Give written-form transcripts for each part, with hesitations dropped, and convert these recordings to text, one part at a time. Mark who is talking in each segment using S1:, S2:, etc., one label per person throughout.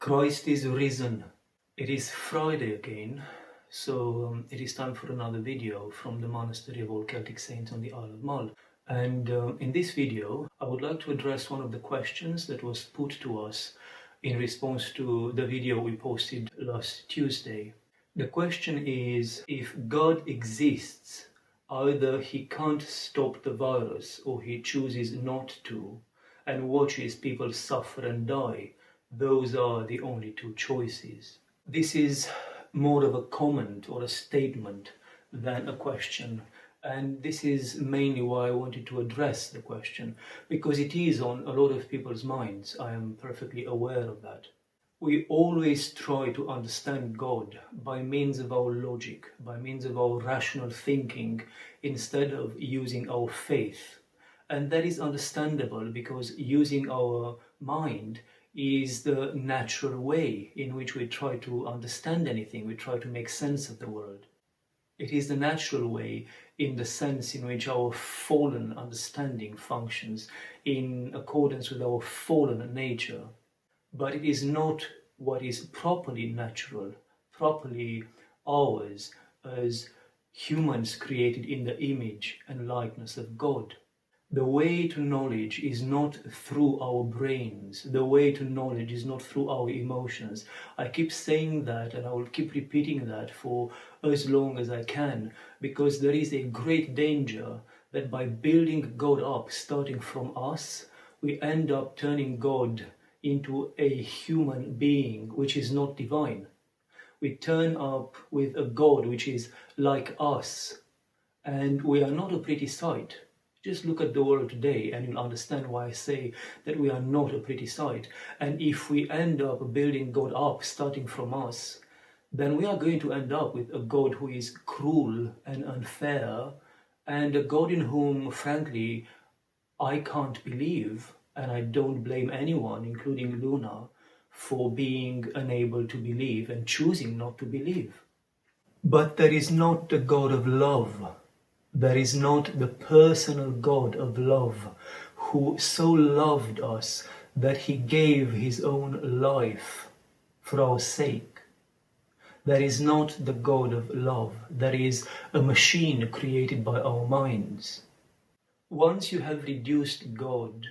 S1: Christ is risen. It is Friday again, so it is time for another video from the Monastery of all Celtic Saints on the Isle of Mull. And in this video, I would like to address one of the questions that was put to us in response to the video we posted last Tuesday. The question is, if God exists, either he can't stop the virus or he chooses not to and watches people suffer and die. Those are the only two choices. This is more of a comment or a statement than a question. And this is mainly why I wanted to address the question, because it is on a lot of people's minds. I am perfectly aware of that. We always try to understand God by means of our logic, by means of our rational thinking, instead of using our faith. And that is understandable, because using our mind is the natural way in which we try to understand anything, we try to make sense of the world. It is the natural way in the sense in which our fallen understanding functions in accordance with our fallen nature. But it is not what is properly natural, properly ours as humans created in the image and likeness of God. The way to knowledge is not through our brains. The way to knowledge is not through our emotions. I keep saying that, and I will keep repeating that for as long as I can, because there is a great danger that by building God up, starting from us, we end up turning God into a human being which is not divine. We turn up with a God which is like us, and we are not a pretty sight. Just look at the world today and you'll understand why I say that we are not a pretty sight. And if we end up building God up starting from us, then we are going to end up with a God who is cruel and unfair, and a God in whom, frankly, I can't believe, and I don't blame anyone, including Luna, for being unable to believe and choosing not to believe. But there is not the God of love. There is not the personal God of love who so loved us that he gave his own life for our sake. There is not the God of love. There is a machine created by our minds. Once you have reduced God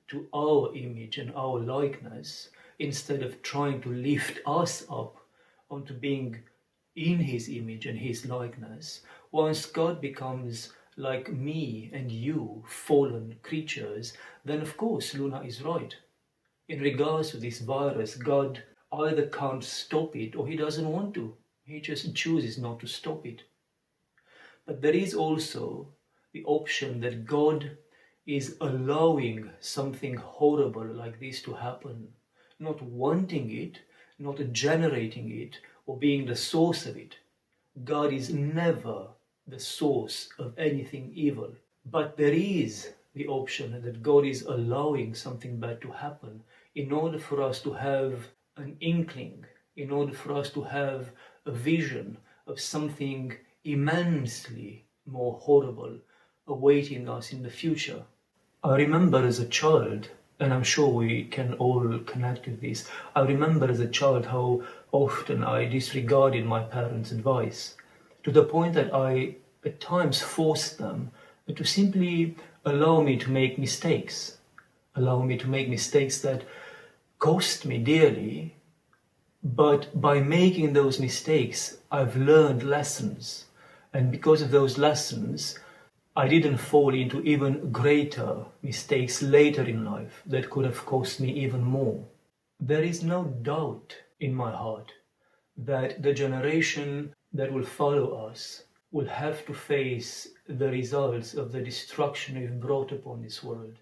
S1: to our image and our likeness, instead of trying to lift us up onto being in his image and his likeness, once God becomes like me and you, fallen creatures, then of course Luna is right. In regards to this virus, God either can't stop it or he doesn't want to. He just chooses not to stop it. But there is also the option that God is allowing something horrible like this to happen, not wanting it, not generating it, or being the source of it. God is never the source of anything evil. But there is the option that God is allowing something bad to happen in order for us to have an inkling, in order for us to have a vision of something immensely more horrible awaiting us in the future. I remember as a child, and I'm sure we can all connect with this, I remember as a child how often I disregarded my parents' advice, to the point that I at times forced them to simply allow me to make mistakes, that cost me dearly, but by making those mistakes, I've learned lessons, and because of those lessons, I didn't fall into even greater mistakes later in life that could have cost me even more. There is no doubt in my heart that the generation that will follow us will have to face the results of the destruction we've brought upon this world.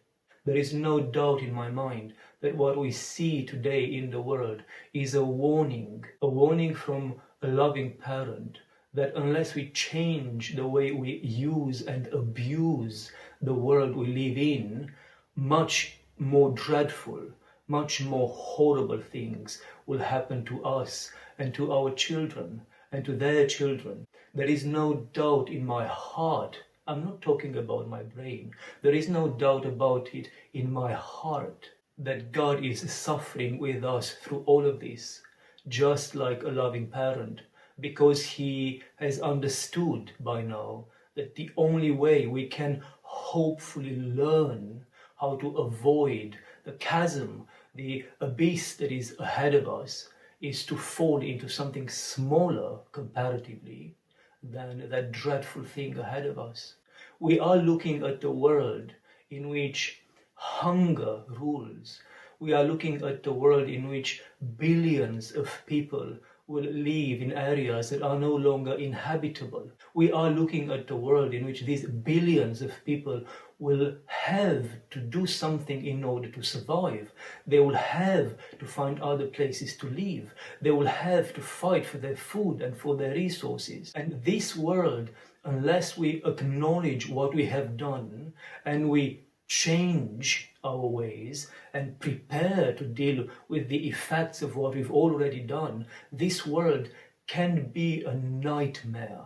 S1: There is no doubt in my mind that what we see today in the world is a warning from a loving parent, that unless we change the way we use and abuse the world we live in, much more dreadful, much more horrible things will happen to us and to our children and to their children. There is no doubt in my heart, I'm not talking about my brain, there is no doubt about it in my heart that God is suffering with us through all of this, just like a loving parent, because he has understood by now that the only way we can hopefully learn how to avoid the chasm, the abyss that is ahead of us, is to fall into something smaller comparatively than that dreadful thing ahead of us. We are looking at the world in which hunger rules. We are looking at the world in which billions of people will live in areas that are no longer inhabitable. We are looking at the world in which these billions of people will have to do something in order to survive. They will have to find other places to live. They will have to fight for their food and for their resources. And this world, unless we acknowledge what we have done and we change our ways and prepare to deal with the effects of what we've already done, this world can be a nightmare.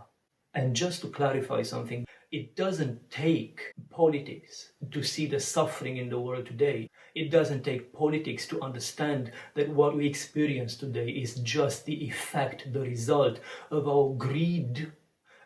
S1: And just to clarify something, it doesn't take politics to see the suffering in the world today. It doesn't take politics to understand that what we experience today is just the effect, the result of our greed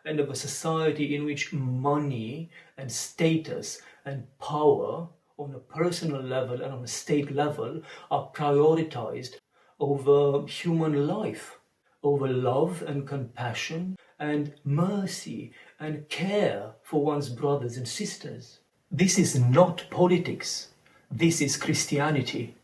S1: and of a society in which money and status and power on a personal level and on a state level are prioritized over human life, over love and compassion and mercy and care for one's brothers and sisters. This is not politics. This is Christianity.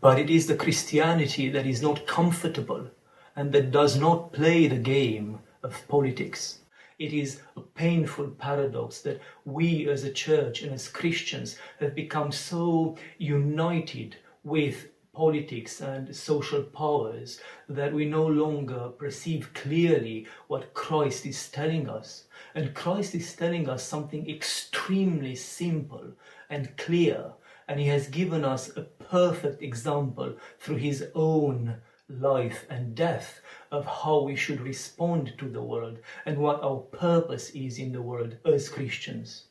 S1: But it is the Christianity that is not comfortable and that does not play the game of politics. It is a painful paradox that we as a church and as Christians have become so united with politics and social powers that we no longer perceive clearly what Christ is telling us. And Christ is telling us something extremely simple and clear, and he has given us a perfect example through his own life and death of how we should respond to the world and what our purpose is in the world as Christians.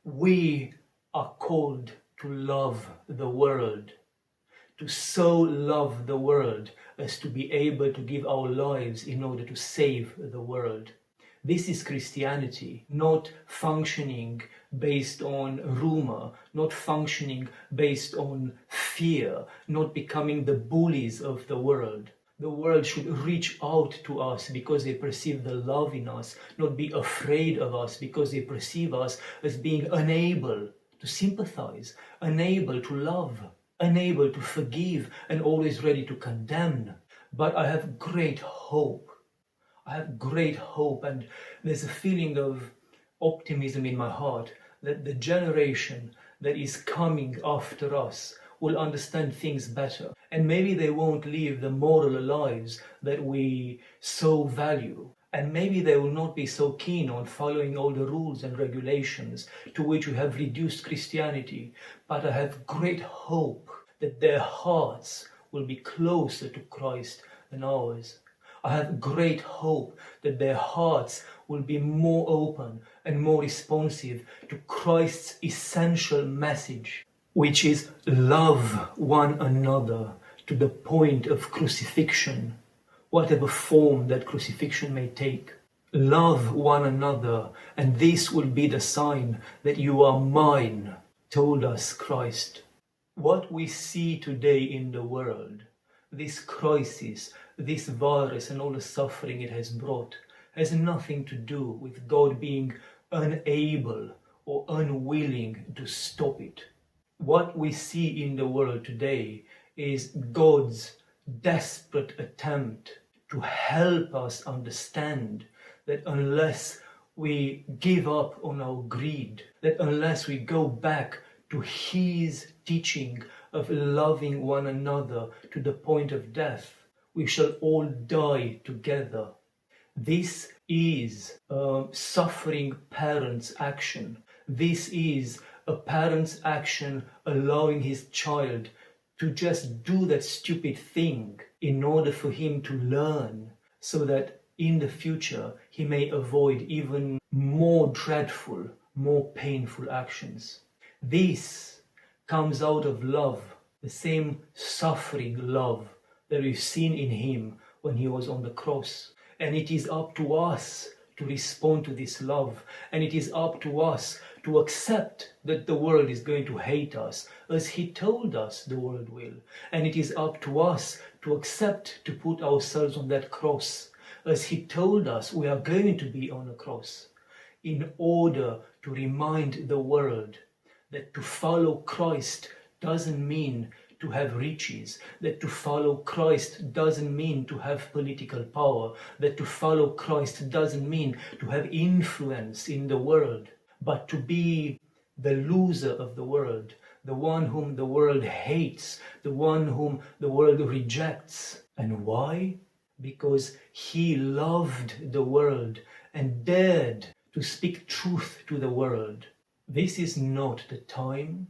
S1: We are called to love the world, to so love the world as to be able to give our lives in order to save the world. This is Christianity, not functioning based on rumor, not functioning based on fear, not becoming the bullies of the world. The world should reach out to us because they perceive the love in us, not be afraid of us because they perceive us as being unable to sympathize, unable to love, unable to forgive, and always ready to condemn. But I have great hope. I have great hope, and there's a feeling of optimism in my heart that the generation that is coming after us will understand things better. And maybe they won't live the moral lives that we so value. And maybe they will not be so keen on following all the rules and regulations to which we have reduced Christianity. But I have great hope that their hearts will be closer to Christ than ours. I have great hope that their hearts will be more open and more responsive to Christ's essential message, which is love one another to the point of crucifixion, whatever form that crucifixion may take. Love one another, and this will be the sign that you are mine, told us Christ. What we see today in the world, this crisis, this virus and all the suffering it has brought, has nothing to do with God being unable or unwilling to stop it. What we see in the world today is God's desperate attempt to help us understand that unless we give up on our greed, that unless we go back to his teaching of loving one another to the point of death, we shall all die together. This is a suffering parent's action. This is a parent's action allowing his child to just do that stupid thing in order for him to learn, so that in the future he may avoid even more dreadful, more painful actions. This comes out of love, the same suffering love that we've seen in him when he was on the cross. And it is up to us to respond to this love. And it is up to us to accept that the world is going to hate us, as he told us the world will. And it is up to us to accept to put ourselves on that cross, as he told us we are going to be on a cross, in order to remind the world that to follow Christ doesn't mean to have riches, that to follow Christ doesn't mean to have political power, that to follow Christ doesn't mean to have influence in the world, but to be the loser of the world, the one whom the world hates, the one whom the world rejects. And why? Because he loved the world and dared to speak truth to the world. This is not the time,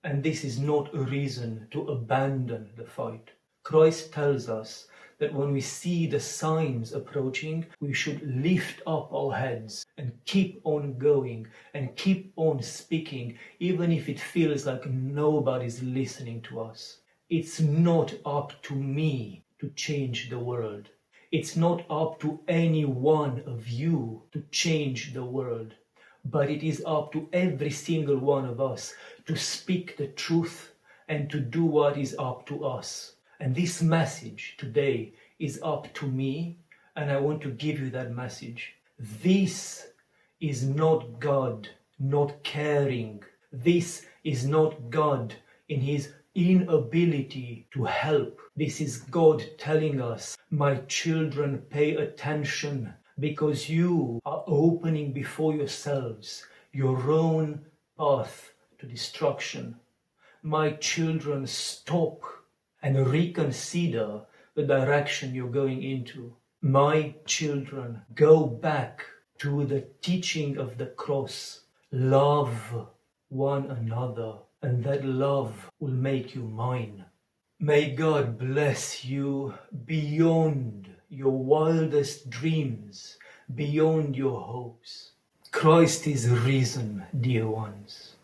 S1: and this is not a reason to abandon the fight. Christ tells us that when we see the signs approaching, we should lift up our heads and keep on going and keep on speaking, even if it feels like nobody's listening to us. It's not up to me to change the world. It's not up to any one of you to change the world. But it is up to every single one of us to speak the truth and to do what is up to us. And this message today is up to me, and I want to give you that message. This is not God not caring. This is not God in his inability to help. This is God telling us, my children, pay attention, because you are opening before yourselves your own path to destruction. My children, stop and reconsider the direction you're going into. My children, go back to the teaching of the cross. Love one another, and that love will make you mine. May God bless you beyond your wildest dreams, beyond your hopes. Christ is risen, dear ones.